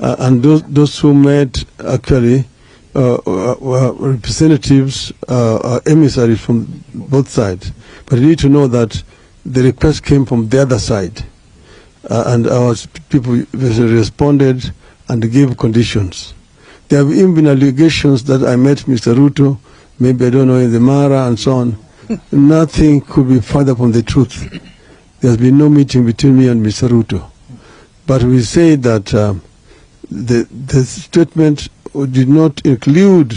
and those who met actually were representatives, emissaries from both sides. But you need to know that the request came from the other side, and our people responded and gave conditions. There have even been allegations that I met Mr. Ruto, maybe I don't know, in the Mara and so on. Nothing could be further from the truth. There's been no meeting between me and Mr. Ruto. But we say that the statement did not include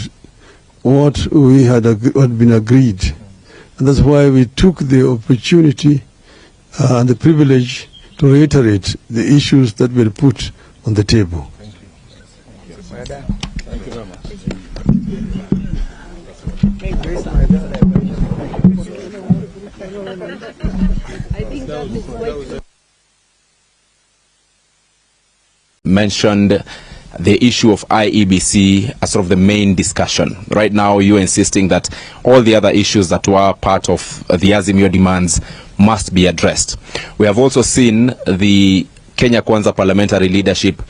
what had been agreed. And that's why we took the opportunity and the privilege to reiterate the issues that were put on the table. Thank you very much. Mentioned the issue of IEBC as sort of the main discussion. Right now, you're insisting that all the other issues that were part of the Azimio demands must be addressed. We have also seen the Kenya Kwanza parliamentary leadership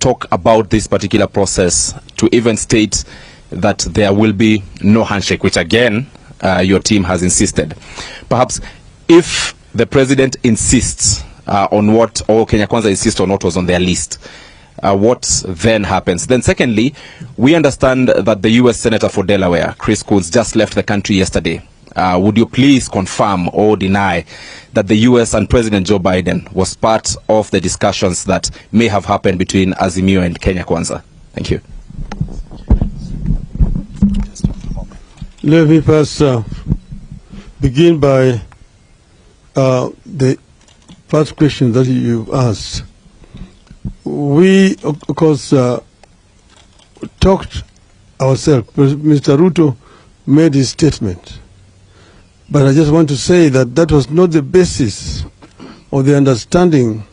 talk about this particular process to even state that there will be no handshake, which again, your team has insisted. Perhaps if the president insists on what, or Kenya Kwanza insists on what was on their list, what then happens? Then secondly, we understand that the U.S. Senator for Delaware, Chris Coons, just left the country yesterday. Would you please confirm or deny that the U.S. and President Joe Biden was part of the discussions that may have happened between Azimio and Kenya Kwanza? Thank you. Let me first begin by the first question that you asked. We, of course, talked ourselves. Mr. Ruto made his statement. But I just want to say that that was not the basis of the understanding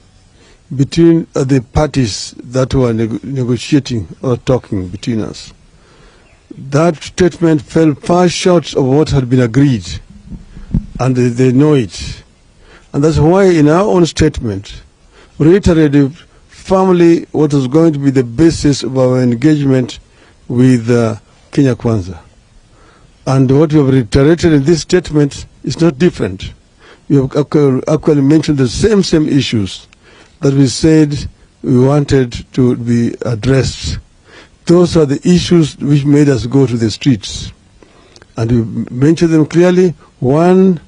between the parties that were negotiating or talking between us. That statement fell far short of what had been agreed, and they know it. And that's why in our own statement, we reiterated firmly what was going to be the basis of our engagement with Kenya Kwanza. And what we have reiterated in this statement is not different. We have actually mentioned the same issues that we said we wanted to be addressed. Those are the issues which made us go to the streets. And we mentioned them clearly. One,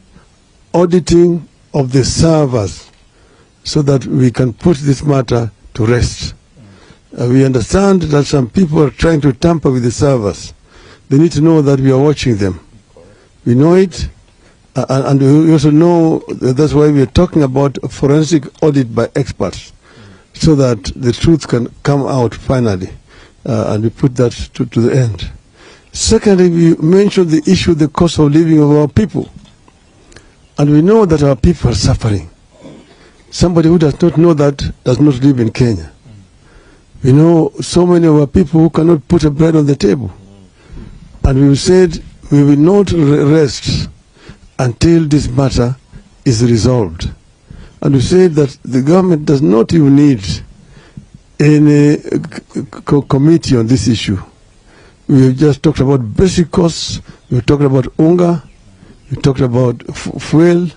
auditing of the servers so that we can put this matter to rest. We understand that some people are trying to tamper with the servers. They need to know that we are watching them. We know it, and we also know that's why we are talking about a forensic audit by experts, so that the truth can come out finally, and we put that to the end. Secondly, we mentioned the issue of the cost of living of our people. And we know that our people are suffering. Somebody who does not know that does not live in Kenya. We know so many of our people who cannot put a bread on the table. And we said we will not rest until this matter is resolved. And we said that the government does not even need any committee on this issue. We have just talked about basic costs. We talked about unga. We talked about fuel,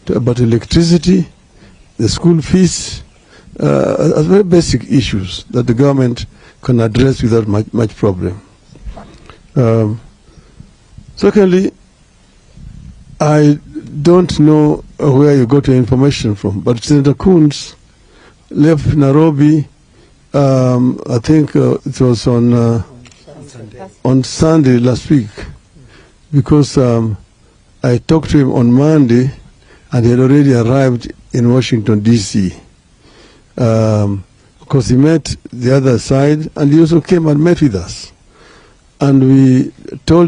about electricity, the school fees, as very basic issues that the government can address without much problem. Secondly, I don't know where you got your information from, but Senator Coons left Nairobi, I think it was on Sunday last week, because I talked to him on Monday, and he had already arrived in Washington, D.C. Because he met the other side, and he also came and met with us. And we told